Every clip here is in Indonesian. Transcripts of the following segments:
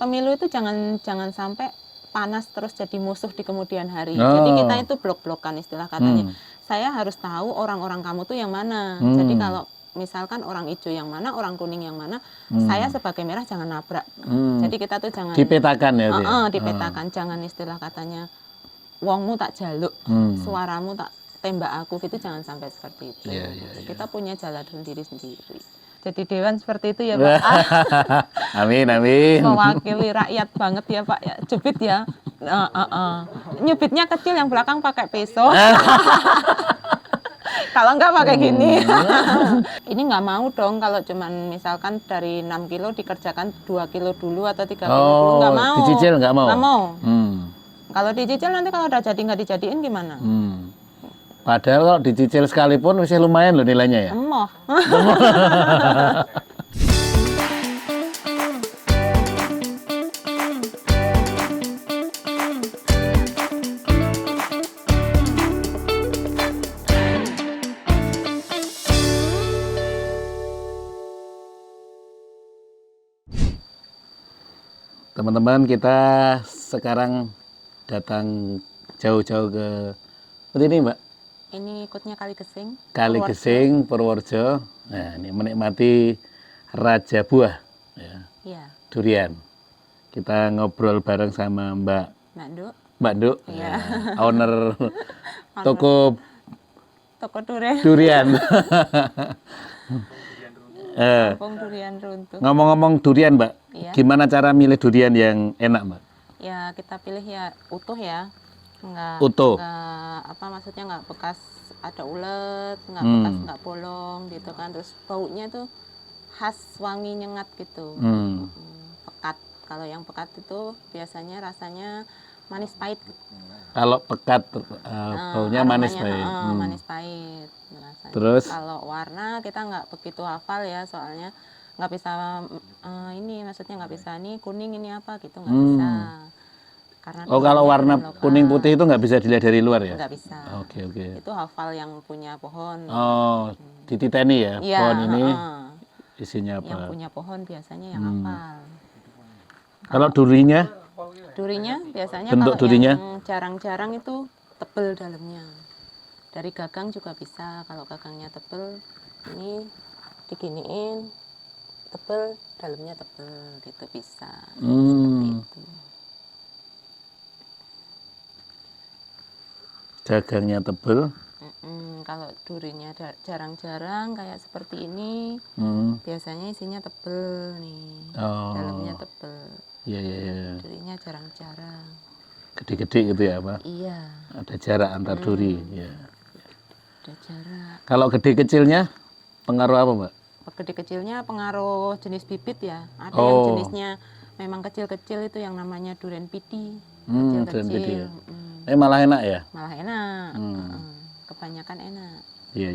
pemilu itu jangan sampai panas terus jadi musuh di kemudian hari. Jadi kita itu blok-blokan istilah katanya. Saya harus tahu orang-orang kamu tuh yang mana. Jadi kalau misalkan orang hijau yang mana, orang kuning yang mana, saya sebagai merah jangan nabrak. Jadi kita tuh jangan dipetakan ya. Dipetakan, jangan istilah katanya wongmu tak jaluk, suaramu tak tembak aku, gitu jangan sampai seperti itu. Kita punya jalan sendiri-sendiri. Jadi dewan seperti itu ya Pak. Amin. Mewakili rakyat banget ya Pak ya. Jubit ya. Nyubitnya kecil, yang belakang pakai pisau. Kalau enggak pakai gini. Ini nggak mau dong kalau cuman misalkan dari 6 kilo dikerjakan 2 kilo dulu atau 3 kilo dulu, nggak mau. Dicicil nggak mau? Nggak mau. Kalau dicicil nanti kalau udah jadi nggak dijadiin gimana? Padahal kalau dicicil sekalipun masih lumayan loh nilainya ya. Emoh. Teman-teman, kita sekarang datang jauh-jauh ke seperti ini Mbak. Ini ikutnya Kali Gesing. Kali Gesing, Purworejo. Nah, ini menikmati Raja Buah, ya, durian. Kita ngobrol bareng sama Mbak Nduk, ya, owner toko durian. Durian runtuh. Ngomong-ngomong durian, Mbak, gimana cara milih durian yang enak, Mbak? Ya kita pilih ya utuh ya. Utuh. Maksudnya nggak bekas ada ulet, nggak bekas nggak bolong gitu kan, terus baunya tuh khas wangi nyengat gitu. Pekat, kalau yang pekat itu biasanya rasanya manis pahit. Kalau pekat baunya manis pahit. Manis pahit. Terus kalau warna kita nggak begitu hafal ya, soalnya nggak bisa maksudnya nggak bisa nih kuning ini apa gitu, nggak bisa. Karena kalau warna kuning putih itu nggak bisa dilihat dari luar ya? Nggak bisa. Oke. Itu hafal yang punya pohon. Dititeni ya, pohon ini isinya apa? Yang punya pohon biasanya yang hafal. Kalau durinya? Durinya biasanya bentuk kalau durinya? Yang jarang-jarang itu tebel dalamnya. Dari gagang juga bisa. Kalau gagangnya tebel, ini diginiin tebel, dalamnya tebel gitu bisa. Seperti itu. Gagangnya tebel. Kalau durinya jarang-jarang kayak seperti ini, biasanya isinya tebel nih, dalamnya tebel. Iya. Durinya jarang-jarang. Gede-gede gitu ya, Pak? Iya. Ada jarak antar duri. Ya. Ada jarak. Kalau gede kecilnya pengaruh apa, Mbak? Gede kecilnya pengaruh jenis bibit ya. Ada yang jenisnya memang kecil-kecil itu yang namanya durian pidi. Kecil-kecil. Ya. Malah enak ya? Malah enak. Kebanyakan enak. Iya.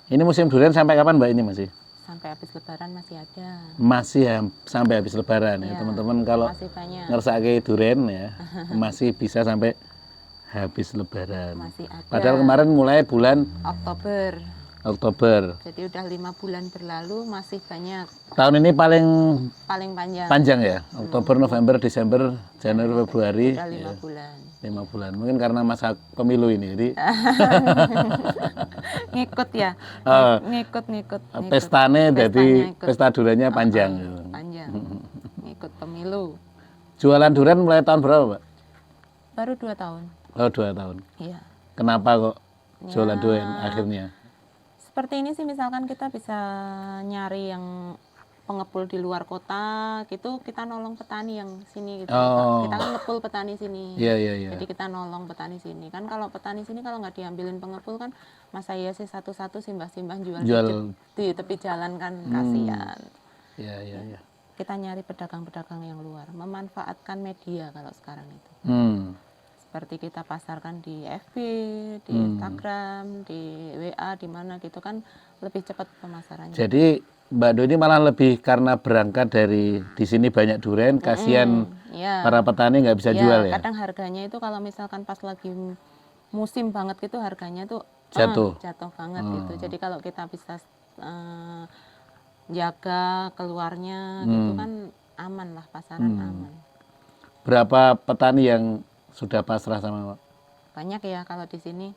Ini musim durian sampai kapan, Mbak, ini masih? Sampai habis lebaran masih ada. Masih ya, sampai habis lebaran ya, teman-teman. Kalau ngersake durian ya, masih bisa sampai habis lebaran. Masih ada. Padahal kemarin mulai bulan Oktober. Jadi udah 5 bulan berlalu, masih banyak. Tahun ini paling panjang ya. Oktober, November, Desember, Januari, Februari. Udah 5 bulan. 5 bulan. Mungkin karena masa pemilu ini. Jadi ngikut ya. Ngikut. Pestane jadi pesta duriannya panjang. Panjang. Ngikut pemilu. Jualan durian mulai tahun berapa, Mbak? Baru 2 tahun. Oh, 2 tahun. Iya. Kenapa kok jualan durian akhirnya? Seperti ini sih, misalkan kita bisa nyari yang pengepul di luar kota gitu, kita nolong petani yang sini gitu. Kita kan ngepul petani sini. Iya. Jadi kita nolong petani sini. Kan kalau petani sini kalau nggak diambilin pengepul kan, masa iya sih satu-satu simbah-simbah jual di tepi jalan kan, kasihan. Iya. Kita nyari pedagang-pedagang yang luar, memanfaatkan media kalau sekarang itu. Seperti kita pasarkan di FB, di Instagram, di WA, di mana gitu kan lebih cepat pemasarannya. Jadi Mbak Do ini malah lebih karena berangkat dari di sini banyak durian, kasihan para petani nggak bisa jual ya. Kadang harganya itu kalau misalkan pas lagi musim banget gitu harganya tuh jatuh banget gitu. Jadi kalau kita bisa jaga keluarnya gitu kan aman lah, pasaran aman. Berapa petani yang sudah pasrah sama Pak? Banyak ya kalau di sini.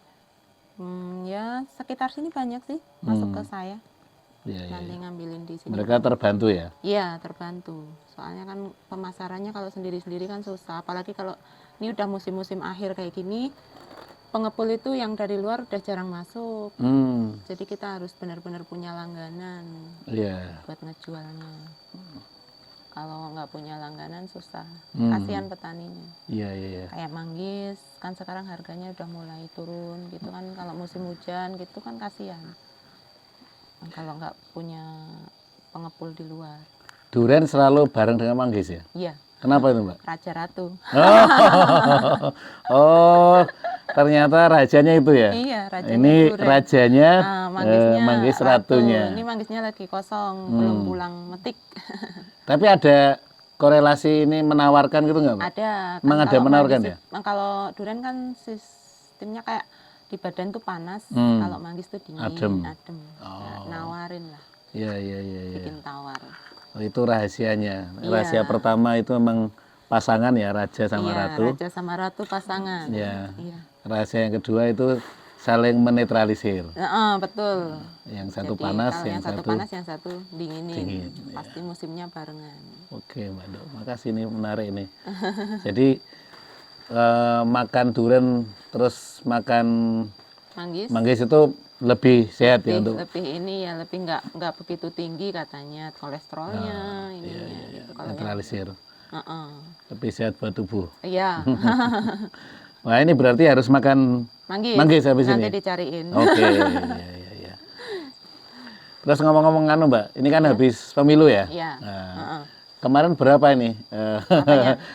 Ya sekitar sini banyak sih masuk ke saya. Nanti ngambilin di sini. Mereka terbantu ya? Iya, terbantu. Soalnya kan pemasarannya kalau sendiri-sendiri kan susah. Apalagi kalau ini udah musim-musim akhir kayak gini, pengepul itu yang dari luar udah jarang masuk. Jadi kita harus benar-benar punya langganan buat ngejualnya. Kalau nggak punya langganan susah, kasihan petaninya. Kayak manggis kan sekarang harganya udah mulai turun gitu kan, kalau musim hujan gitu kan kasihan. Kalau nggak punya pengepul di luar. Duren selalu bareng dengan manggis ya? Iya. Kenapa itu Mbak? Raja Ratu. Oh, ternyata rajanya itu ya? Iya, rajanya ini duren. Rajanya, manggis ratunya. Ini manggisnya lagi kosong, belum pulang metik. Tapi ada korelasi ini menawarkan gitu nggak Mbak? Ada. Emang ada menawarkan ya? Kalau duren kan sistemnya kayak di badan tuh panas, kalau manggis tuh dingin, adem. Nawarin lah. Iya. Bikin tawar. Oh, itu rahasianya. Rahasia pertama itu memang pasangan ya, raja sama ratu. Raja sama ratu pasangan. Iya. Rahasia yang kedua itu saling menetralisir. Betul. Yang satu panas, yang satu panas, yang satu dinginin. Pasti musimnya barengan. Oke, Mbak Dok. Makasih, ini menarik ini. Jadi makan duren terus makan manggis itu lebih sehat ya untuk lebih ini ya, lebih nggak begitu tinggi katanya kolesterolnya gitu. Netralisir. Lebih sehat buat tubuh. Iya. Wah, ini berarti harus makan manggis habis ini. Nanti dicariin. Oke, iya. Terus ngomong-ngomong Mbak, ini kan habis pemilu ya? Iya. Kemarin berapa ini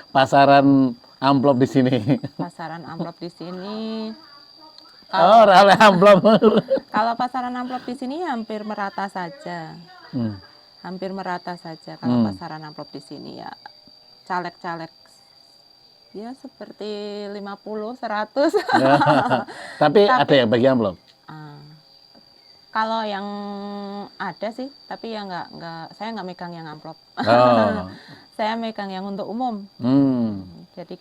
pasaran amplop di sini? Pasaran amplop di sini. Rale amplop. Kalau pasaran amplop di sini hampir merata saja. Hampir merata saja kalau pasaran amplop di sini ya. Caleg-caleg ya seperti 50, 100. Tapi ada yang bagi amplop? Kalau yang ada sih, tapi ya nggak, saya nggak megang yang amplop. Saya megang yang untuk umum. Jadi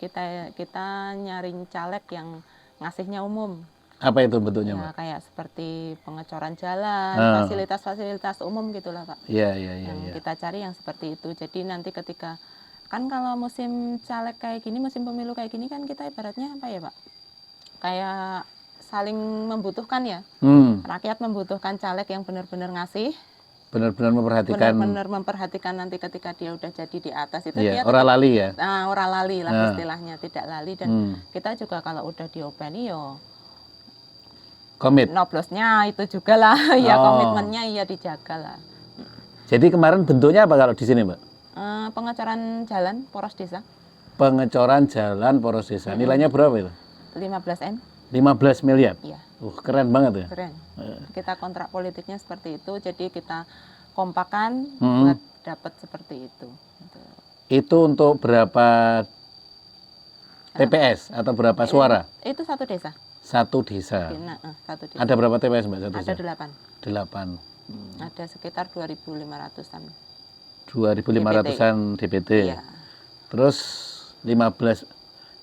kita nyaring caleg yang ngasihnya umum. Apa itu bentuknya, Mbak? Kayak seperti pengecoran jalan, fasilitas-fasilitas umum gitulah, Pak. Iya. Yang kita cari yang seperti itu. Jadi nanti ketika, kan kalau musim caleg kayak gini, musim pemilu kayak gini kan kita ibaratnya apa ya, Pak? Kayak saling membutuhkan ya. Rakyat membutuhkan caleg yang benar-benar ngasih. Benar-benar memperhatikan. Benar-benar memperhatikan nanti ketika dia udah jadi di atas itu dia ora lali ya. Ora lali lah istilahnya, tidak lali, dan kita juga kalau udah diopeni yo komit. Noblosnya itu juga lah, ya komitmennya ya dijaga lah. Jadi kemarin bentuknya apa kalau di sini, Mbak? Pengecoran jalan poros desa. Pengecoran jalan poros desa. Nilainya berapa itu? 15 M. 15 miliar? Iya. Keren banget ya? Keren. Kita kontrak politiknya seperti itu, jadi kita kompakan buat dapat seperti itu. Itu untuk berapa TPS atau berapa suara? Itu satu desa. Satu desa. Satu desa. Ada berapa TPS, Mbak? Satu ada desa? 8. 8. Ada sekitar 2.500-an. 2.500-an DPT. Iya. Terus 15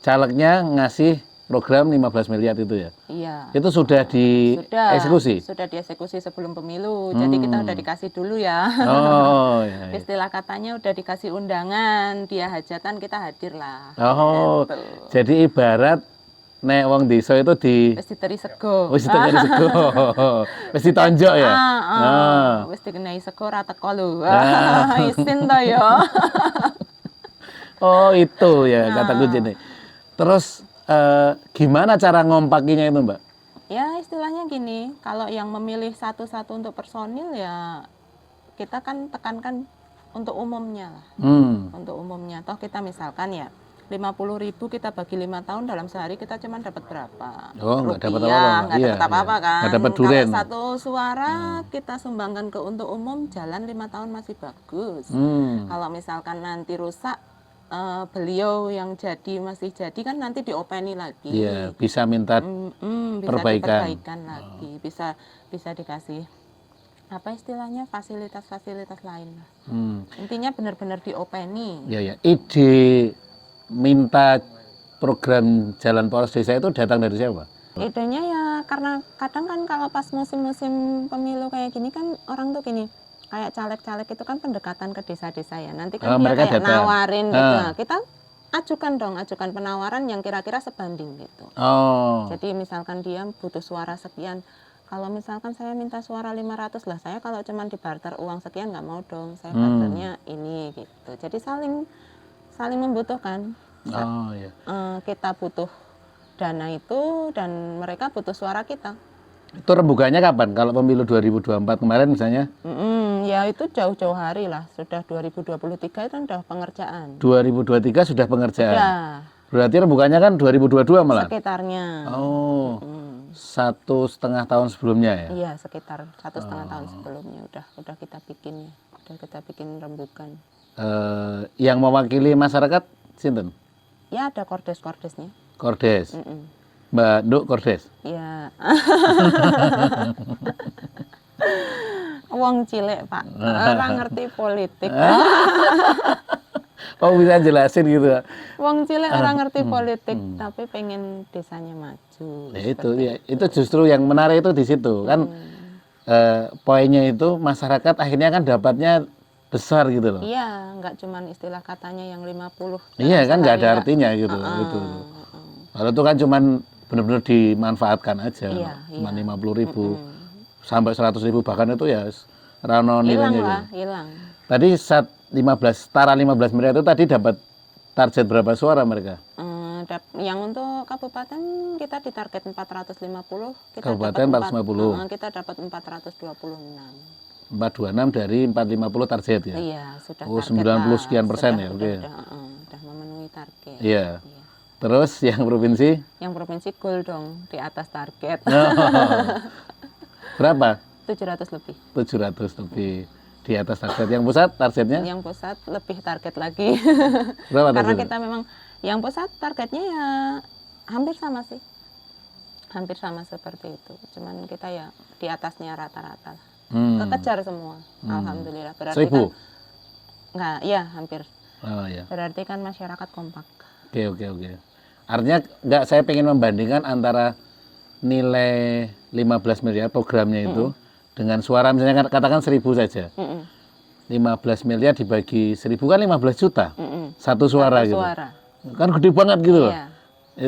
calegnya ngasih program 15 miliar itu ya? Iya. Itu sudah dieksekusi? Sudah dieksekusi sebelum pemilu. Jadi kita udah dikasih dulu ya. Iya. Istilah katanya udah dikasih undangan, dia hajatan, kita hadir lah. Gitu. Jadi ibarat nek wong desa itu wis diteri sego. Wis diteri sego. Wis ditonjok ya? Wis dikenai sego ra teko lho. Isin to ya. Oh, itu ya kata kuncinya. Terus gimana cara ngompakinya itu, Mbak? Ya istilahnya gini, kalau yang memilih satu-satu untuk personil ya kita kan tekankan untuk umumnya lah. Untuk umumnya. Toh kita misalkan ya 50.000 kita bagi 5 tahun, dalam sehari kita cuma dapat berapa? Nggak dapat apa-apa. Nggak dapat apa-apa kan. Nggak dapat duren. Kalau satu suara kita sumbangkan ke untuk umum, jalan 5 tahun masih bagus. Kalau misalkan nanti rusak, beliau yang masih jadi kan nanti diopeni lagi. Iya, bisa minta perbaikan. Lagi, bisa dikasih apa istilahnya, fasilitas-fasilitas lain lah. Intinya benar-benar diopeni. Ya, ide minta program Jalan Poros Desa itu datang dari siapa? Idenya ya karena kadang kan kalau pas musim-musim pemilu kayak gini kan orang tuh gini, kayak caleg-caleg itu kan pendekatan ke desa-desa ya. Nanti kan dia mereka kayak datang. nawarin gitu. Nah, kita ajukan penawaran yang kira-kira sebanding gitu. Jadi misalkan dia butuh suara sekian. Kalau misalkan saya minta suara 500 lah, saya kalau cuman dibarter uang sekian nggak mau dong. Saya barternya ini gitu. Jadi saling membutuhkan. Iya. Kita butuh dana itu dan mereka butuh suara kita. Itu rembukannya kapan? Kalau pemilu 2024 kemarin misalnya? Ya itu jauh-jauh hari lah. Sudah 2023 itu udah pengerjaan. 2023 sudah pengerjaan? Sudah. Berarti rembukannya kan 2022 malah? Sekitarnya. 1,5 tahun sebelumnya ya? Iya, sekitar 1,5 tahun sebelumnya udah kita bikin, rembukan. Yang mewakili masyarakat sinten? Ya ada kordes-kordesnya. Kordes. Mbak Nduk Kordes. Iya. Wong cilik, Pak. Orang ngerti politik. Oh, bisa jelasin gitu. Wong cilik orang ngerti politik, tapi pengen desanya maju. Ya, itu justru yang menarik itu di situ kan. Poinnya itu masyarakat akhirnya kan dapatnya besar gitu loh. Iya, nggak cuman istilah katanya yang 50. Iya kan, nggak ada artinya gitu. Gitu. Kalau itu kan cuman benar-benar dimanfaatkan aja. Cuma 50.000 sampai 100.000 bahkan itu ya rano nilainya gitu. Hilang. Tadi saat 15 miliar itu tadi dapat target berapa suara mereka? Yang untuk kabupaten kita ditarget 450, kabupaten 450. Kita dapat 426. 426 dari 450 target ya? Iya, sudah target 90 sekian persen ya? Sudah memenuhi target. Iya. Terus yang provinsi? Yang provinsi goal dong, di atas target. Berapa? 700 lebih. 700 lebih di atas target. Yang pusat targetnya? Yang pusat lebih target lagi. Berapa Karena targetnya? kita memang yang pusat targetnya ya hampir sama sih. Hampir sama seperti itu. Cuman kita ya di atasnya rata-rata lah. Kekejar semua. Alhamdulillah. Berarti 1.000? kan enggak, ya hampir. Iya. Berarti kan masyarakat kompak. Oke. Artinya enggak, saya pengen membandingkan antara nilai 15 miliar programnya itu dengan suara misalnya katakan 1.000 saja. 15 miliar dibagi 1.000 kan 15 juta. Satu suara gitu. Kan gede banget gitu loh. Iya.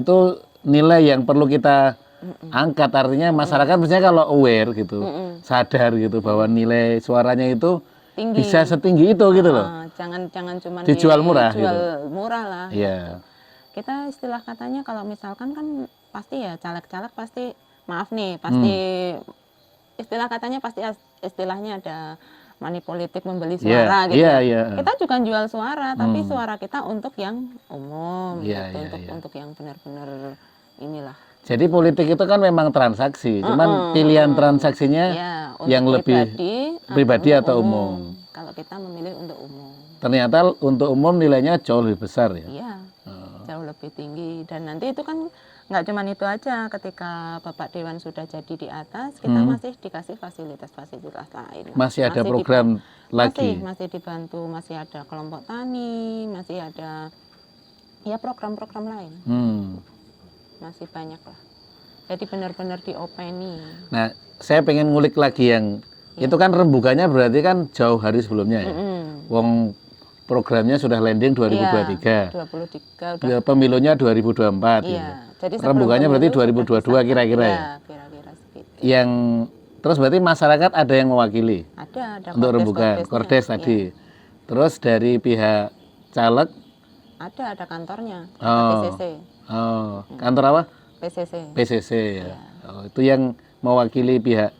Itu nilai yang perlu kita angkat, artinya masyarakat misalnya kalau aware gitu, sadar gitu bahwa nilai suaranya itu tinggi. Bisa setinggi itu gitu loh. Jangan cuma dijual murah dijual gitu. Murah lah. Iya. Kita istilah katanya kalau misalkan kan pasti ya caleg-caleg pasti pasti istilah katanya pasti istilahnya ada money politik, membeli suara gitu. Kita juga jual suara, tapi suara kita untuk yang umum, untuk yang benar-benar inilah. Jadi politik itu kan memang transaksi, cuman pilihan transaksinya yang lebih pribadi atau umum. Kalau kita memilih untuk umum. Ternyata untuk umum nilainya jauh lebih besar ya. Iya, jauh lebih tinggi. Dan nanti itu kan nggak cuma itu aja, ketika Bapak Dewan sudah jadi di atas, kita masih dikasih fasilitas-fasilitas lain. Masih ada program lagi? Masih dibantu, masih ada kelompok tani, masih ada ya program-program lain. Masih banyak lah. Jadi benar-benar diopeni. Nah, saya pengen ngulik lagi yang itu kan rembukannya berarti kan jauh hari sebelumnya ya. Wong programnya sudah landing 2023. 2023 udah. Pemilunya 2024 gitu. Jadi rembukannya berarti 2022 kira-kira ya. Kira-kira segitu. Yang terus berarti masyarakat ada yang mewakili. Ada untuk rembukan, kordes tadi. Terus dari pihak caleg ada kantornya, PCC. Kantor apa? PCC ya. Itu yang mewakili pihak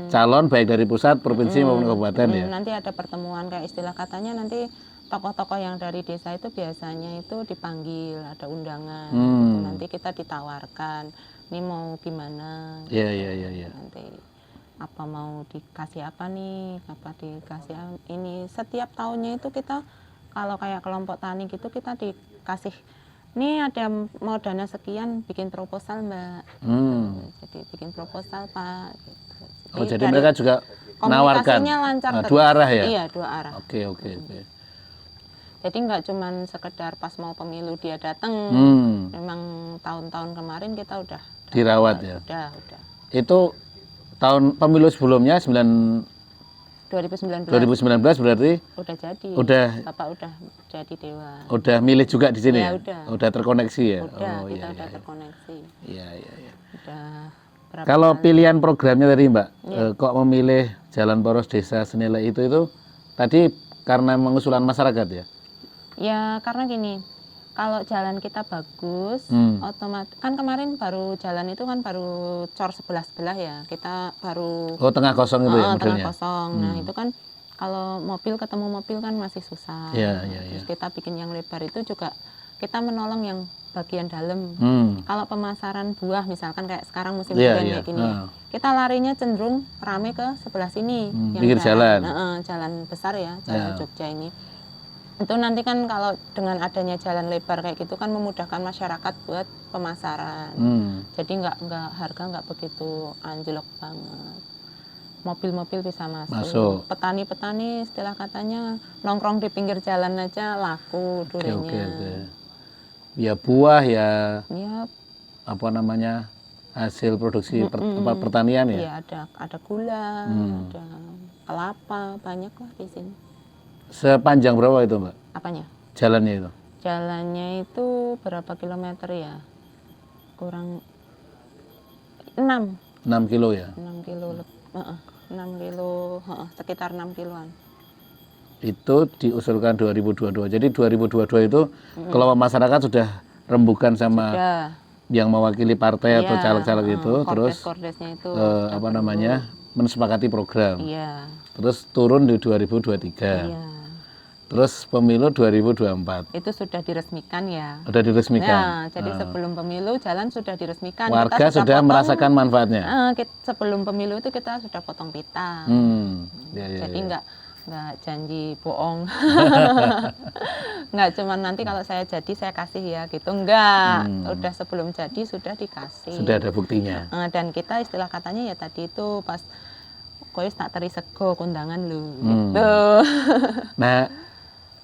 calon baik dari pusat, provinsi maupun kabupaten ya. Nanti ada pertemuan kayak istilah katanya nanti tokoh-tokoh yang dari desa itu biasanya itu dipanggil, ada undangan. Gitu. Nanti kita ditawarkan, ini mau gimana? Iya. Nanti apa mau dikasih apa nih? Apa dikasih ini? Setiap tahunnya itu kita kalau kayak kelompok tani gitu kita dikasih. Ini ada mau dana sekian, bikin proposal Mbak. Jadi bikin proposal Pak. Gitu. Jadi mereka juga komunikasinya lancar terus. Dua arah ya? Iya, dua arah. Oke. Jadi nggak cuman sekedar pas mau pemilu dia datang. Memang tahun-tahun kemarin kita udah dirawat ya. Udah. Itu tahun pemilu sebelumnya 2019 berarti udah jadi. Bapak udah jadi dewan. Udah milih juga di sini ya? Udah terkoneksi ya? Kita udah terkoneksi. Iya. Udah berapa Kalau kali. pilihan programnya tadi Mbak, kok memilih Jalan Poros Desa Senilai itu tadi karena mengusulan masyarakat ya? Ya karena gini, kalau jalan kita bagus, otomatis kan kemarin baru jalan itu kan baru cor sebelah ya, kita baru tengah kosong itu ya modelnya? Tengah kosong. Nah itu kan kalau mobil ketemu mobil kan masih susah. Terus kita bikin yang lebar itu juga kita menolong yang bagian dalam. Kalau pemasaran buah misalkan kayak sekarang musim hujan kayak gini, kita larinya cenderung rame ke sebelah sini, yang pinggir jalan. Jalan besar ya, jalan Jogja ini. Itu nanti kan kalau dengan adanya jalan lebar kayak gitu kan memudahkan masyarakat buat pemasaran. Jadi harga nggak begitu anjlok banget. Mobil-mobil bisa masuk. Petani-petani istilah katanya nongkrong di pinggir jalan aja laku durinya. Ya buah ya. Apa namanya hasil produksi pertanian ya? Iya ada gula, ada kelapa, banyak lah di sini. Sepanjang berapa itu Mbak? Apanya? Jalannya itu? Jalannya itu berapa kilometer ya? Kurang 6 kilo ya? 6 kilo, 6 kilo, sekitar 6 kiloan. Itu diusulkan 2022. Jadi 2022 itu kalau masyarakat sudah rembukan sama yang mewakili partai atau caleg-caleg itu, terus kordesnya itu mensepakati program. Iya. Terus turun di 2023. Iya. Terus pemilu 2024. Itu sudah diresmikan ya. Sudah diresmikan. Nah, jadi sebelum pemilu jalan sudah diresmikan. Warga sudah merasakan manfaatnya. Sebelum pemilu itu kita sudah potong pita. Jadi nggak janji bohong. Nggak cuman nanti kalau saya jadi saya kasih ya gitu. Enggak. Udah sebelum jadi sudah dikasih. Sudah ada buktinya. Dan kita istilah katanya ya tadi itu pas kois tak teri sego kondangan lu gitu. Nah,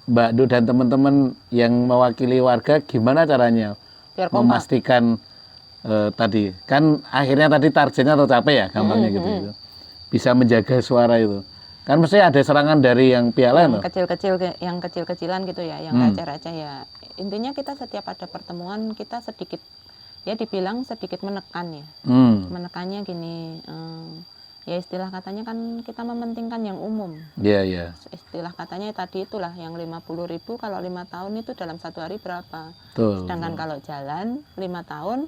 Mbak Du dan teman-teman yang mewakili warga gimana caranya biar memastikan tadi kan akhirnya tadi targetnya tercapai ya gampangnya gitu. Bisa menjaga suara itu. Kan mesti ada serangan dari yang pihak lain loh. Yang kecil-kecilan gitu ya, yang receh-receh ya. Intinya kita setiap ada pertemuan kita sedikit ya dibilang sedikit menekan ya. Menekannya gini, ya istilah katanya kan kita mementingkan yang umum. Iya. Istilah katanya tadi itulah yang 50.000 kalau 5 tahun itu dalam 1 hari berapa. Sedangkan kalau jalan 5 tahun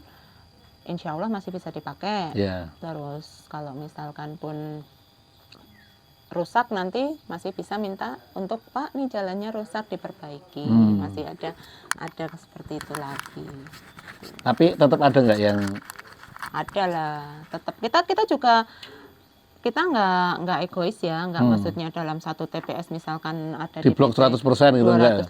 insya Allah masih bisa dipakai. Terus kalau misalkan pun rusak nanti masih bisa minta untuk Pak nih jalannya rusak diperbaiki. Masih ada seperti itu lagi. Tapi tetap ada nggak yang? Ada lah, tetap kita juga kita nggak egois ya, nggak maksudnya dalam satu TPS misalkan ada di blok 100% gitu 250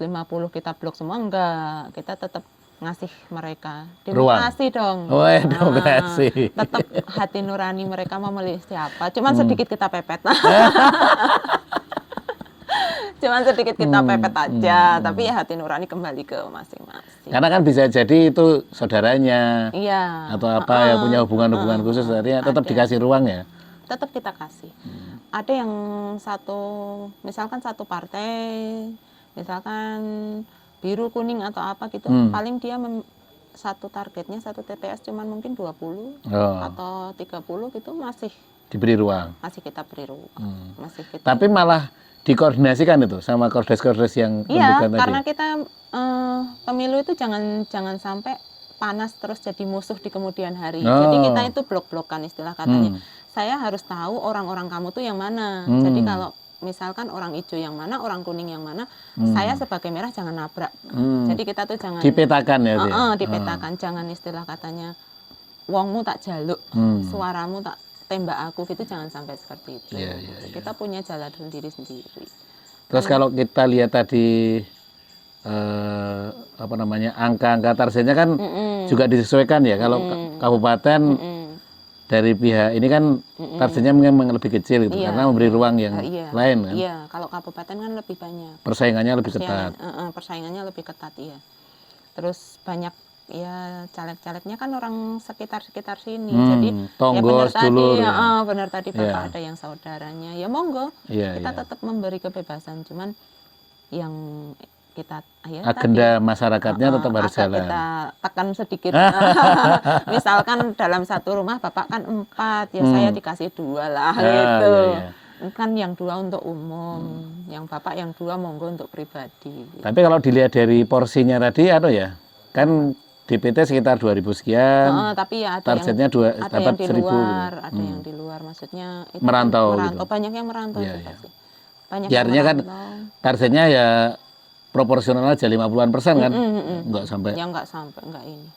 kita blok semua enggak, kita tetap ngasih mereka Ruang. demokrasi dong. Demokrasi. Tetap hati nurani mereka mau memilih siapa, cuman sedikit kita pepet. Cuman sedikit kita pepet aja, tapi ya hati nurani kembali ke masing-masing. Karena kan bisa jadi itu saudaranya, atau apa ya punya hubungan-hubungan khusus, artinya tetap dikasih ruang ya. Tetap kita kasih. Ada yang misalkan satu partai, misalkan biru kuning atau apa gitu, paling dia satu targetnya satu TPS cuman mungkin 20 atau 30 gitu masih diberi ruang. Masih kita beri ruang. Tapi malah dikoordinasikan itu sama kordes-kordes yang rembukan tadi. Iya, karena kita pemilu itu jangan sampai panas terus jadi musuh di kemudian hari. Jadi kita itu blok-blokan istilah katanya. Saya harus tahu orang-orang kamu tuh yang mana. Jadi kalau misalkan orang hijau yang mana, orang kuning yang mana, saya sebagai merah jangan nabrak. Jadi kita tuh jangan dipetakan ya. Dipetakan, jangan istilah katanya wongmu tak jaluk, suaramu tak tembak aku gitu, jangan sampai seperti itu. Kita punya jalan sendiri-sendiri. Terus kalau kita lihat tadi angka-angka targetnya kan juga disesuaikan ya. Kalau kabupaten dari pihak ini kan targetnya memang lebih kecil gitu, Iya. karena memberi ruang yang lain kan. Iya, kalau kabupaten kan lebih banyak. Persaingannya lebih ketat. Persaingannya lebih ketat, iya. Terus banyak ya caleg-calegnya kan orang sekitar-sekitar sini. Jadi ya Tonggo, benar tadi, sedulur, ya. benar tadi Bapak Iya. ada yang saudaranya. Ya monggo, Iya, kita iya. tetap memberi kebebasan. Cuman yang kita ya Agenda tadi, masyarakatnya tetap harus agak jalan. kita tekan sedikit. Misalkan dalam satu rumah Bapak kan 4, ya saya dikasih 2 lah gitu. Iya, iya. Kan yang 2 untuk umum, yang Bapak yang 2 monggo untuk pribadi. Tapi kalau dilihat dari porsinya tadi, ya, kan DPT sekitar 2.000 sekian, Tapi ya ada targetnya yang dapat di 1.000 gitu. luar, ada yang di luar, maksudnya itu Merantau kan gitu. banyak yang merantau Iya, juga iya. sih. Banyak Ya, yang artinya kan merantau. targetnya ya proporsional aja 50-an% kan, nggak sampai Ya nggak sampai, nggak ini.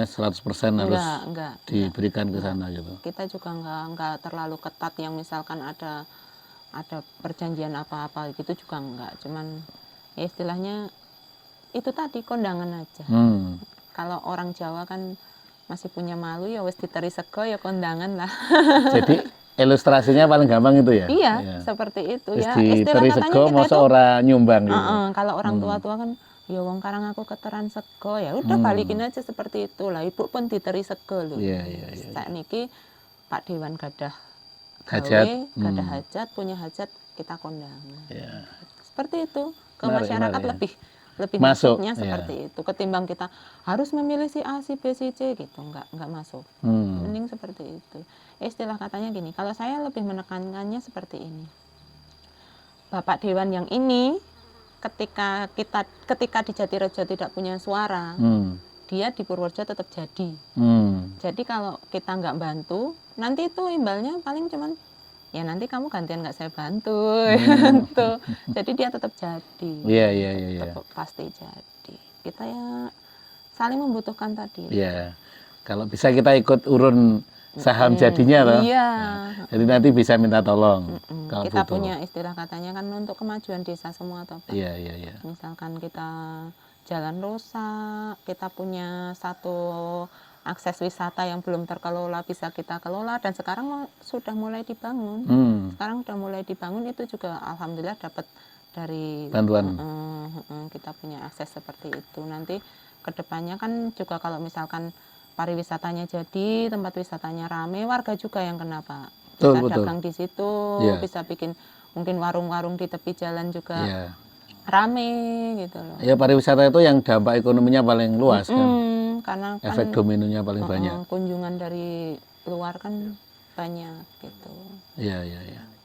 100% harus Enggak. diberikan ke sana gitu. Kita juga nggak terlalu ketat yang misalkan ada perjanjian apa-apa gitu juga enggak. Cuman ya istilahnya itu tadi kondangan aja. Kalau orang Jawa kan masih punya malu, ya wis diteri sego ya kondangan lah. Jadi ilustrasinya paling gampang itu ya. Iya, seperti itu ya. Diteri Istilah katanya sego kita masa itu ora nyumbang gitu. kalau orang tua-tua kan ya wong karang aku keteran sego, ya udah balikin aja seperti itu lah. Ibu pun diteri sego loh. Iya. Sakniki Pak Dewan gadah Hajat. gadah hajat, punya hajat, kita kondangan. Iya. Seperti itu. Ke Menarik, masyarakat ya. lebih Masuk, masuknya iya. seperti itu. Ketimbang kita harus memilih si A, si B, si C gitu, nggak masuk. Mending seperti itu. Istilah katanya gini, kalau saya lebih menekankannya seperti ini. Bapak Dewan yang ini ketika di Jatirejo tidak punya suara, dia di Purworejo tetap jadi. Jadi kalau kita nggak bantu, nanti itu imbalnya paling cuman ya nanti kamu gantian nggak saya bantu, gitu. Jadi dia tetap jadi. Iya. Tetap pasti jadi. Kita ya saling membutuhkan tadi. Iya. Kalau bisa kita ikut urun saham jadinya toh. Iya. Nah, jadi nanti bisa minta tolong kalau Kita butuh. punya istilah katanya kan untuk kemajuan desa semua toh, Pak. Iya. Misalkan kita jalan rusak, kita punya satu akses wisata yang belum terkelola, bisa kita kelola, dan sekarang sudah mulai dibangun. Sekarang sudah mulai dibangun, itu juga alhamdulillah dapat dari bantuan. Kita punya akses seperti itu. Nanti kedepannya kan juga kalau misalkan pariwisatanya jadi, tempat wisatanya rame, warga juga yang kena, Pak. Bisa dagang di situ, bisa bikin mungkin warung-warung di tepi jalan juga rame gitu loh. Ya, pariwisata itu yang dampak ekonominya paling luas kan. Karena efek dominonya paling banyak. Kunjungan dari luar kan banyak gitu. Iya.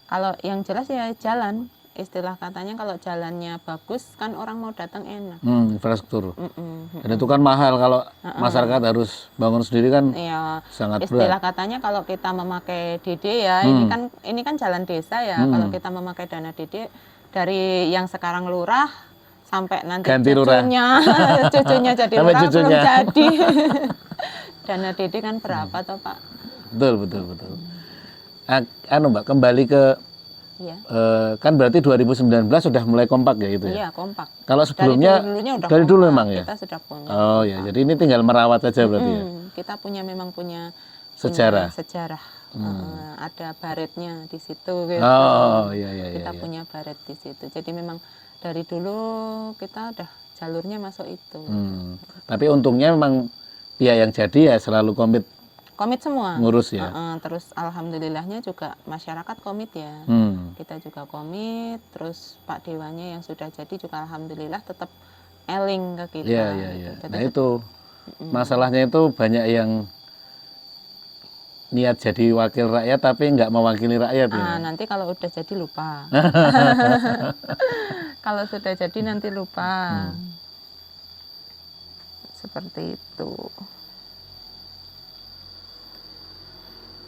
Kalau yang jelas ya jalan, istilah katanya kalau jalannya bagus kan orang mau datang enak. Infrastruktur. Dan itu kan mahal kalau masyarakat harus bangun sendiri kan. Iya, sangat berat. Istilah katanya kalau kita memakai DD ya, ini kan jalan desa ya. Kalau kita memakai dana DD dari yang sekarang lurah sampai nanti ganti cucunya jadi sampai lurah cucunya. belum jadi. Dana DD kan berapa toh, Pak? Betul. Mbak, kembali ke kan berarti 2019 sudah mulai kompak ya itu ya? Iya, kompak. Kalau sebelumnya dari dulu memang ya? Kita sudah punya. Oh ya, jadi ini tinggal merawat saja berarti ya? Kita memang punya sejarah. Ada baretnya di situ gitu. Oh iya. Kita punya baret di situ. Jadi memang dari dulu kita udah jalurnya masuk itu. Tapi untungnya memang pihak yang jadi ya selalu komit semua ngurus ya. Terus alhamdulillahnya juga masyarakat komit ya. Kita juga komit. Terus Pak Dewanya yang sudah jadi juga alhamdulillah tetap eling ke kita. Iya. Nah itu masalahnya itu banyak yang niat jadi wakil rakyat tapi nggak mewakili rakyat ya. Nanti kalau udah jadi lupa. Kalau sudah jadi nanti lupa. Seperti itu.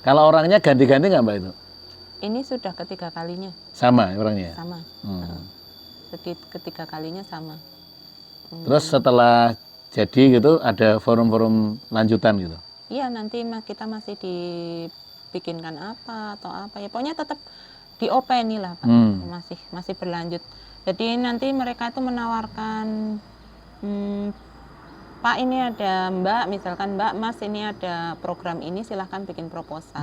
Kalau orangnya ganti-ganti nggak Mbak itu? Ini sudah ketiga kalinya. Sama orangnya? Sama. Ketiga kalinya sama. Terus setelah jadi gitu ada forum-forum lanjutan gitu? Iya, nanti kita masih dibikinkan apa atau apa ya. Pokoknya tetap diopeni lah, Pak. Masih berlanjut. Jadi nanti mereka itu menawarkan Pak ini ada Mbak, misalkan Mbak, Mas ini ada program ini, silahkan bikin proposal.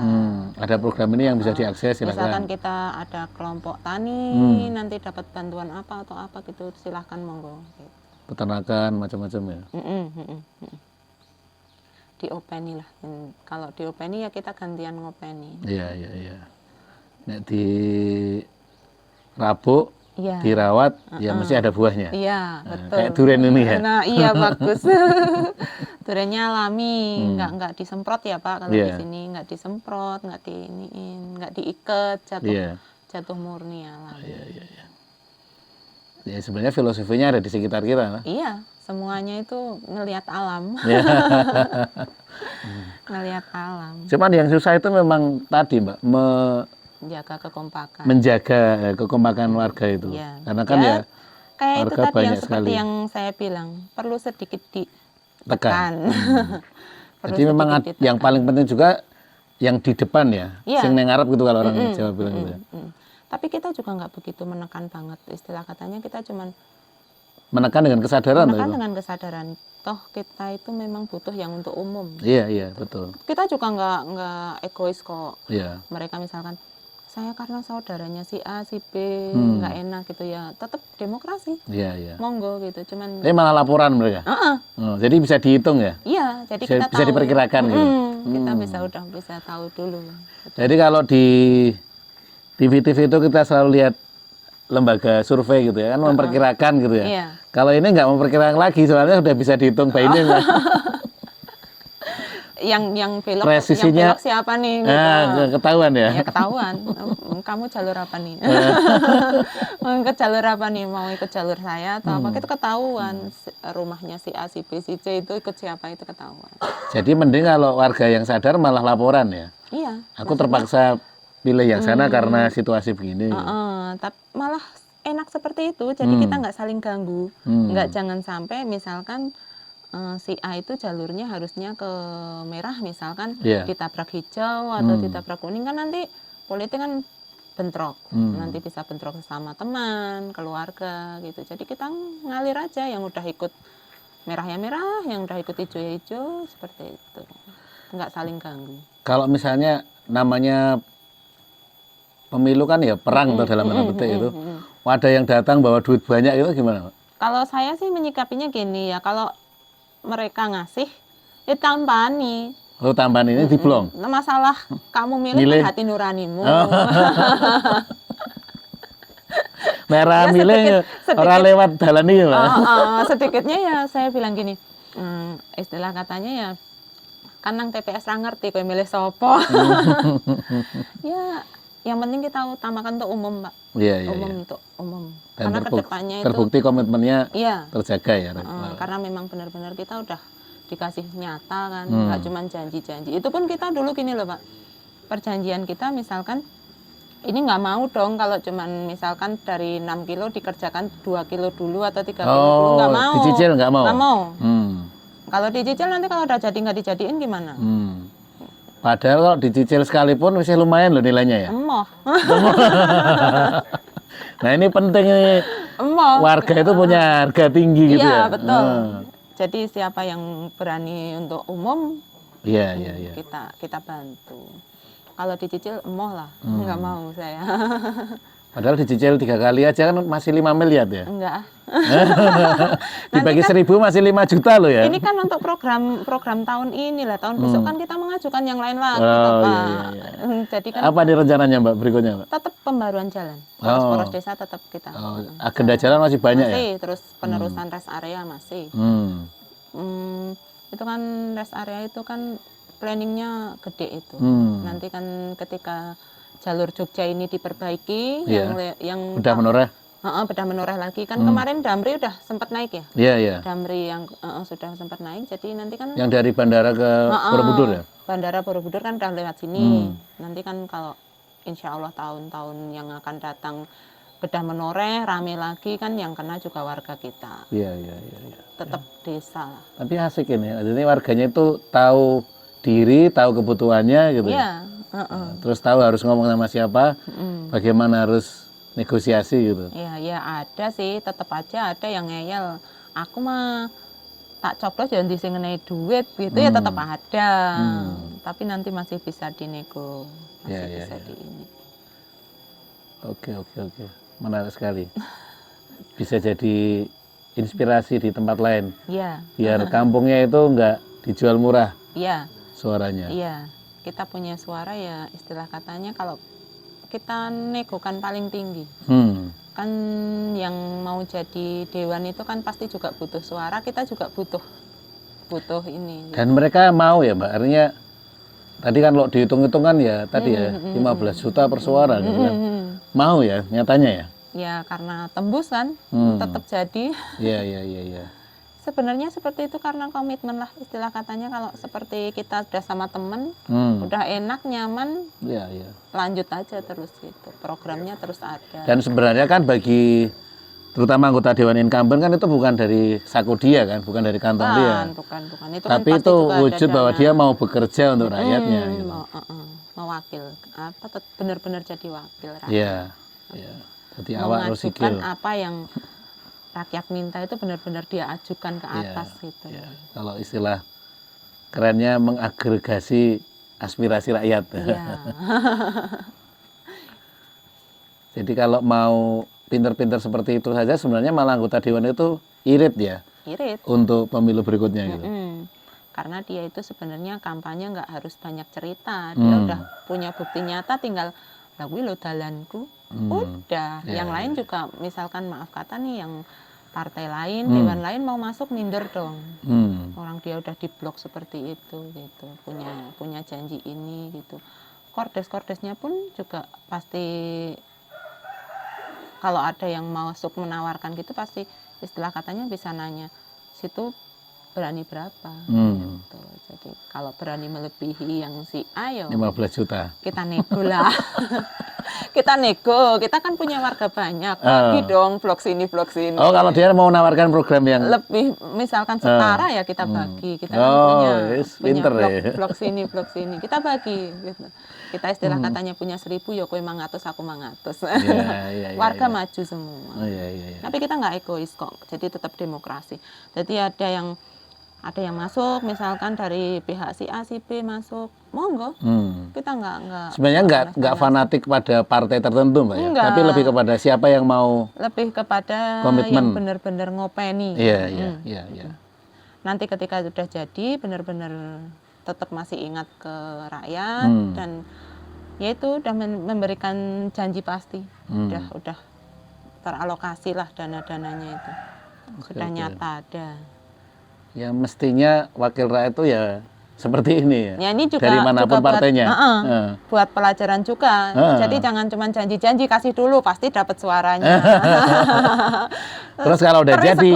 Ada program ini yang bisa diakses, Misalkan silakan. kita ada kelompok tani, nanti dapat bantuan apa atau apa gitu, silahkan monggo. Gitu. Peternakan macam-macam ya. Diopeni lah. Kalau diopeni ya kita gantian ngopeni. Iya, iya, iya. Nek di rabuk, Iya. dirawat, ya mesti ada buahnya. Iya, Nah, betul. kayak durian ini ya. Nah, iya bagus. Duriannya alami, nggak disemprot ya Pak. Kalau di sini nggak disemprot, nggak diiniin, nggak diikat, jatuh murni alami. Iya, iya, iya. Ya sebenarnya filosofinya ada di sekitar kita. Iya, semuanya itu ngelihat alam. Ya. Ngelihat alam, Cuman yang susah itu memang tadi Mbak, jaga kekompakan. menjaga kekompakan warga itu. Iya. Karena kan ya Kayak itu warga tadi yang banyak seperti sekali. yang saya bilang, perlu sedikit Tekan. ditekan. Perlu Jadi memang sedikit ditekan. yang paling penting juga yang di depan ya, Iya. sing neng ngarep gitu kalau orang Jawa bilang gitu ya. Tapi kita juga nggak begitu menekan banget, istilah katanya kita cuman Menekan dengan kesadaran menekan itu. dengan kesadaran. Toh kita itu memang butuh yang untuk umum. Iya, iya, betul. Kita juga nggak egois kok. Iya. Mereka misalkan saya karena saudaranya si A, si B nggak enak gitu ya, tetap demokrasi. Iya, iya. Monggo gitu, cuman Ini malah laporan mereka. Jadi bisa dihitung ya. iya, jadi Bisa, kita bisa tahu. diperkirakan gitu. Kita bisa tahu dulu. Jadi kalau di TV-TV itu kita selalu lihat lembaga survei gitu ya, kan memperkirakan gitu ya. Iya. Kalau ini nggak memperkirakan lagi, soalnya sudah bisa dihitung by name ya. Yang belok, Presisinya- yang belok siapa nih? Gitu. Nah, ketahuan ya. Ya ketahuan. Kamu jalur apa nih? Mau ikut jalur apa nih? Mau ikut jalur saya atau apa? Itu ketahuan. Rumahnya si A, si B, si C itu ikut siapa itu ketahuan. Jadi mending kalau warga yang sadar malah laporan ya. Iya. Aku terpaksa pilih yang sana karena situasi begini. Tapi malah enak seperti itu. Jadi kita nggak saling ganggu. Nggak jangan sampai misalkan si A itu jalurnya harusnya ke merah misalkan Iya. ditabrak hijau atau ditabrak kuning kan nanti politik kan bentrok. Nanti bisa bentrok sama teman, keluarga gitu. Jadi kita ngalir aja yang udah ikut merah ya merah, yang udah ikut hijau ya hijau, seperti itu. Nggak saling ganggu. Kalau misalnya namanya pemilu kan ya perang tuh dalam tanda petik itu. Ada yang datang bawa duit banyak itu gimana, Pak? Kalau saya sih menyikapinya gini ya, kalau mereka ngasih, ya tampani. Lalu tambahan ini diblong. Nah, masalah kamu milih Milih. kan hati nuranimu. Merah Ya, milih sedikit. orang lewat jalan ini, Pak. Sedikitnya ya saya bilang gini, istilah katanya ya, kan nang TPS ra ngerti kowe milih sopo. Ya, yang penting kita utamakan untuk umum, Pak. Iya, iya, Umum iya. untuk umum. Dan Karena kedepannya itu, terbukti komitmennya iya. terjaga ya. Karena memang benar-benar kita udah dikasih nyata kan, nggak cuma janji-janji. Itu pun kita dulu gini loh Pak, perjanjian kita misalkan ini nggak mau dong kalau cuman misalkan dari 6 kilo dikerjakan 2 kilo dulu atau 3 kilo dulu, nggak mau. Dicicil nggak mau? Nggak mau. Hmm. Kalau dicicil nanti kalau udah jadi nggak dijadiin gimana? Padahal kalau dicicil sekalipun masih lumayan loh nilainya ya. Emoh. Nah ini penting ini. Emoh. Warga itu punya harga tinggi gitu ya. Iya betul. Jadi siapa yang berani untuk umum, Iya, iya, iya. kita bantu. Kalau dicicil emoh lah, nggak mau saya. Padahal dicicil 3 kali aja kan masih 5 miliar ya. Enggak. Dibagi 1.000 masih 5 juta loh ya. Ini kan untuk program tahun ini lah, tahun besok kan kita mengajukan yang lain lagi, Oh, Pak. iya. Jadi kan Apa nih rencananya Mbak berikutnya Mbak? tetap pembaruan jalan, poros desa tetap kita. Agenda jalan masih banyak ya? Masih, terus penerusan rest area masih. Itu kan rest area itu kan planningnya gede itu. Nanti kan ketika jalur Jogja ini diperbaiki, yang Udah menoreh? bedah menoreh lagi kan kemarin Damri udah sempat naik ya. Iya, iya. Damri yang sudah sempat naik, jadi nanti kan Yang dari bandara ke Borobudur ya? Bandara Borobudur kan udah lewat sini. Nanti kan kalau insya Allah tahun-tahun yang akan datang bedah menoreh rame lagi kan yang kena juga warga kita. Iya, iya, iya. Iya. Tetap desa lah. Tapi asik ini, jadi warganya itu tahu diri, tahu kebutuhannya gitu. Iya. Terus tahu harus ngomong sama siapa, bagaimana harus negosiasi gitu. Iya, ya ada sih, tetap aja ada yang ngeyel. Aku mah tak coblos ya di sing ngenai duit gitu ya tetap ada. Tapi nanti masih bisa dinego, masih bisa di ini. Oke. Menarik sekali. Bisa jadi inspirasi di tempat lain. Iya. Biar kampungnya itu enggak dijual murah Iya. suaranya. Iya. Kita punya suara ya istilah katanya kalau kita negokan paling tinggi. Kan yang mau jadi dewan itu kan pasti juga butuh suara, kita juga butuh ini. Dan mereka mau ya Mbak, artinya tadi kan kalau dihitung-hitung kan ya tadi ya 15 juta per suara gitu kan. Mau ya nyatanya ya? Ya karena tembus kan, tetap jadi. Iya. Sebenarnya seperti itu karena komitmen lah istilah katanya kalau seperti kita udah sama temen, udah enak, nyaman, lanjut aja terus gitu. Programnya terus ada. Dan sebenarnya kan bagi terutama anggota Dewan Incumbent kan itu bukan dari saku dia kan, bukan dari kantong dia. Bukan. Itu tapi kan itu wujud bahwa dia mau bekerja untuk rakyatnya. Gitu. Mewakil, benar-benar jadi wakil rakyat. Iya. Jadi awak harus sikil. Apa yang rakyat minta itu benar-benar dia ajukan ke atas gitu. Iya. Kalau istilah kerennya mengagregasi aspirasi rakyat. Iya. Jadi kalau mau pinter-pinter seperti itu saja sebenarnya malah anggota dewan itu irit ya. Irit. Untuk pemilu berikutnya gitu. Karena dia itu sebenarnya kampanye nggak harus banyak cerita. Dia udah punya bukti nyata tinggal lagu lo dalanku. Udah. Yang lain juga misalkan maaf kata nih yang partai lain, dewan lain mau masuk minder dong. Orang dia udah diblok seperti itu gitu. Punya janji ini gitu. Kordes-kordesnya pun juga pasti kalau ada yang masuk menawarkan gitu pasti istilah katanya bisa nanya situ berani berapa gitu. Jadi kalau berani melebihi yang si A ya 15 juta kita nego lah. Kita nego, kita kan punya warga banyak, bagi dong blok sini. Oh kalau dia mau menawarkan program yang lebih misalkan setara ya kita bagi, kita kan punya blok sini kita bagi gitu. Kita istilah katanya punya 1.000 ya kowe 100 aku 100. Warga maju semua. Tapi kita nggak egois kok, jadi tetap demokrasi. Jadi ada yang masuk misalkan dari pihak si A si B masuk monggo. Kita nggak sebenarnya nggak fanatik pada partai tertentu Mbak ya, tapi lebih kepada siapa yang mau lebih kepada komitmen. Yang benar-benar ngopeni. Iya. Nanti ketika sudah jadi benar-benar tetap masih ingat ke rakyat dan yaitu udah memberikan janji pasti. Udah teralokasi lah dana-dananya itu. Sudah nyata ada. Ya mestinya wakil rakyat itu ya seperti ini ya. Ini juga dari manapun juga partainya. Buat pelajaran juga. Jadi jangan cuma janji-janji kasih dulu pasti dapat suaranya. Terus kalau udah jadi,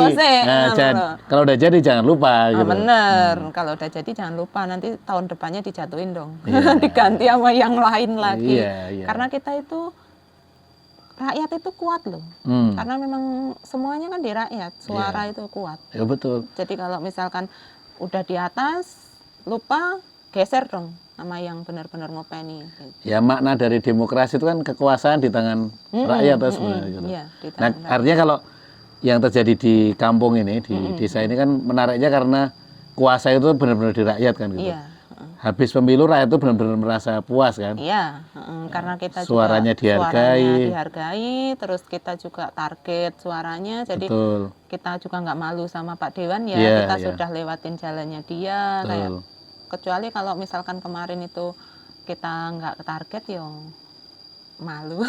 kalau udah jadi jangan lupa. Gitu. Bener. Kalau udah jadi jangan lupa nanti tahun depannya dijatuhin dong. Diganti sama yang lain lagi. Karena kita itu rakyat itu kuat loh, karena memang semuanya kan di rakyat, suara itu kuat. Ya betul. Jadi kalau misalkan udah di atas, lupa, geser dong sama yang benar-benar ngopeni. Gitu. Ya makna dari demokrasi itu kan kekuasaan di tangan rakyat sebenarnya. Gitu. Nah artinya kalau yang terjadi di kampung ini, di desa ini kan menariknya karena kuasa itu benar-benar di rakyat kan gitu. Habis pemilu rakyat itu benar-benar merasa puas kan? Iya, karena kita suaranya dihargai, terus kita juga target suaranya, jadi kita juga nggak malu sama Pak Dewan ya, kita sudah lewatin jalannya dia, kayak kecuali kalau misalkan kemarin itu kita nggak ke target ya malu.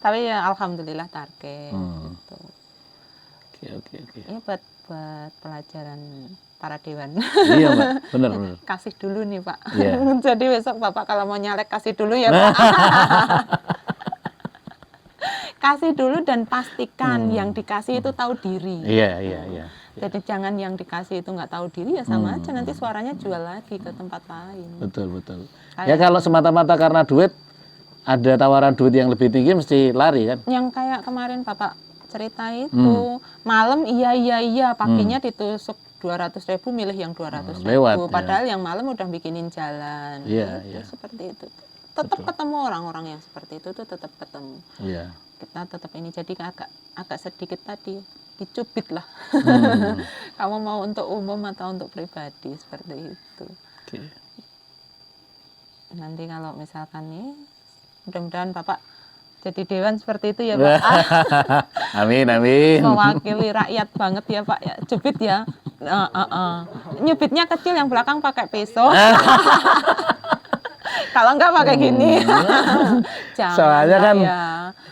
Tapi ya alhamdulillah target. Gitu. Oke. Ini buat pelajaran para dewan. Iya Mbak, benar. Kasih dulu nih Pak. Jadi besok Bapak kalau mau nyalek kasih dulu ya Pak. Kasih dulu dan pastikan yang dikasih itu tahu diri. Iya. Jadi jangan yang dikasih itu nggak tahu diri ya sama aja nanti suaranya jual lagi ke tempat lain. Betul. Ya kalau semata-mata karena duit ada tawaran duit yang lebih tinggi mesti lari kan? Yang kayak kemarin Bapak cerita itu malam iya paginya ditusuk 200.000 milih yang 200.000 padahal yang malam udah bikinin jalan seperti itu tetap ketemu orang-orang yang seperti itu tuh tetap ketemu kita tetap ini jadi agak sedikit tadi dicubit lah. Kamu mau untuk umum atau untuk pribadi, seperti itu. Oke. Nanti kalau misalkan nih, mudah-mudahan Bapak jadi dewan seperti itu ya Pak. Amin, amin. Mewakili rakyat banget ya Pak ya, cubit ya. Nyubitnya kecil, yang belakang pakai pisau. Kalau enggak pakai gini. Jangan Soalnya kan ya.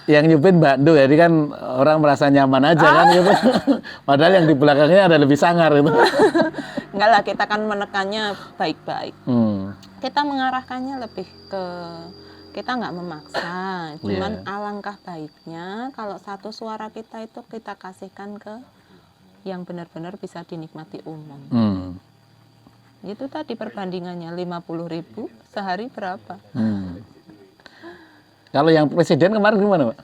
yang nyupit Mbak Du, jadi kan orang merasa nyaman aja kan gitu. Padahal yang di belakangnya ada lebih sangar itu. Enggak lah, kita kan menekannya baik-baik. Kita mengarahkannya lebih ke, kita nggak memaksa, cuman alangkah baiknya kalau satu suara kita itu kita kasihkan ke yang benar-benar bisa dinikmati umum. Itu tadi perbandingannya 50.000 sehari berapa? Kalau yang presiden kemarin gimana, Pak?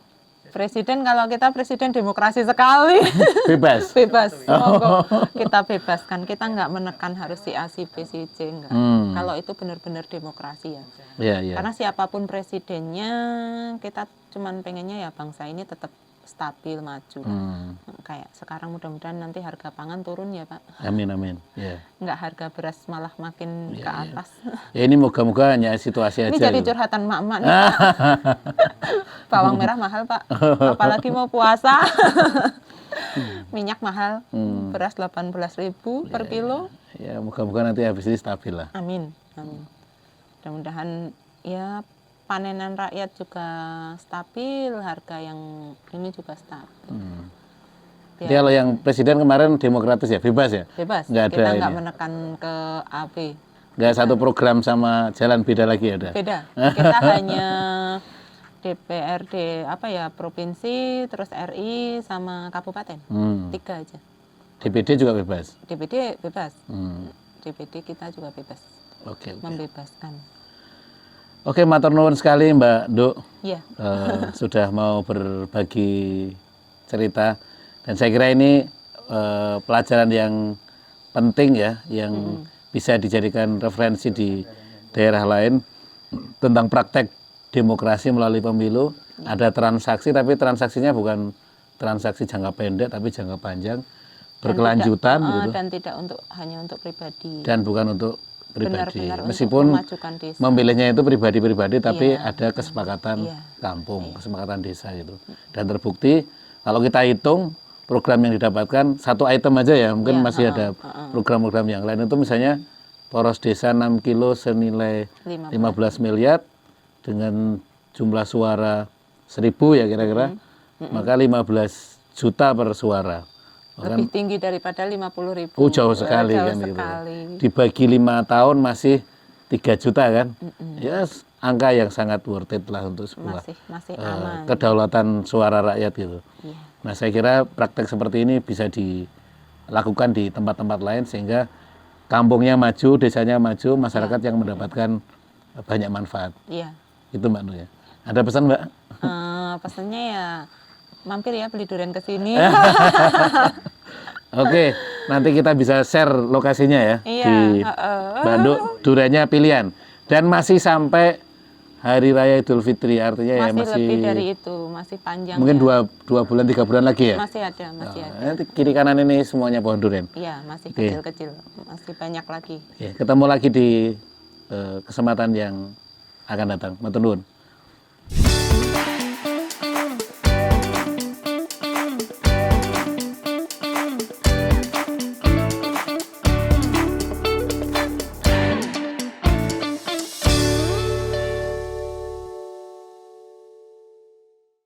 Presiden, kalau kita presiden demokrasi sekali. Bebas? Bebas, monggo kita bebaskan. Kita nggak menekan harus si A, si B, si C, enggak. Kalau itu benar-benar demokrasi ya. Karena siapapun presidennya, kita cuman pengennya ya bangsa ini tetap stabil, maju. Kayak sekarang mudah-mudahan nanti harga pangan turun ya Pak. Amin, amin. Nggak harga beras malah makin ke atas. Ya ini moga-moga hanya situasi aja. Ini jadi curhatan mak-mak nih Pak. Bawang merah mahal Pak, apalagi mau puasa. Minyak mahal, beras 18.000 per kilo. Ya moga-moga nanti habis ini stabil lah. Amin, amin. Mudah-mudahan ya panenan rakyat juga stabil, harga yang ini juga stabil. Jadi kalau yang presiden kemarin demokratis ya, bebas ya? Bebas, nggak kita ada nggak ini. menekan ke AB. Nggak satu program sama jalan beda lagi ada? Beda, kita hanya DPRD, apa ya, provinsi, terus RI, sama kabupaten. 3 aja. DPD juga bebas? DPD bebas, DPD kita juga bebas, membebaskan. Oke, matur nuwun sekali Mbak Du. Iya. Sudah mau berbagi cerita, dan saya kira ini pelajaran yang penting ya, yang bisa dijadikan referensi di daerah lain tentang praktek demokrasi melalui pemilu. Ada transaksi, tapi transaksinya bukan transaksi jangka pendek tapi jangka panjang, berkelanjutan gitu. Dan tidak hanya untuk pribadi. Dan bukan untuk pribadi. Benar-benar meskipun memilihnya itu pribadi-pribadi, tapi ada kesepakatan kampung, kesepakatan desa gitu. Dan terbukti kalau kita hitung program yang didapatkan satu item aja ya, mungkin masih ada program-program yang lain, itu misalnya poros desa 6 kilo senilai 15 miliar dengan jumlah suara 1.000 ya kira-kira, maka 15 juta per suara. Lebih tinggi daripada 50.000. Jauh sekali kan gitu. Dibagi 5 tahun masih 3 juta kan. Ya angka yang sangat worth it lah untuk sebuah masih aman. Kedaulatan suara rakyat gitu. Nah saya kira praktek seperti ini bisa dilakukan di tempat-tempat lain sehingga kampungnya maju, desanya maju, masyarakat yang mendapatkan banyak manfaat. Itu Mbak Nu ya. Ada pesan Mbak? Pesannya ya mampir ya beli durian ke sini. Oke, nanti kita bisa share lokasinya ya di Bandung. Duriannya pilihan dan masih sampai Hari Raya Idul Fitri, artinya masih lebih dari itu, masih panjang. Mungkin 2 bulan 3 bulan lagi ya? Masih ada, masih ada. Nanti kiri kanan ini semuanya pohon durian. Iya, masih kecil-kecil, masih banyak lagi. Ya, ketemu lagi di kesempatan yang akan datang. Matur nuwun.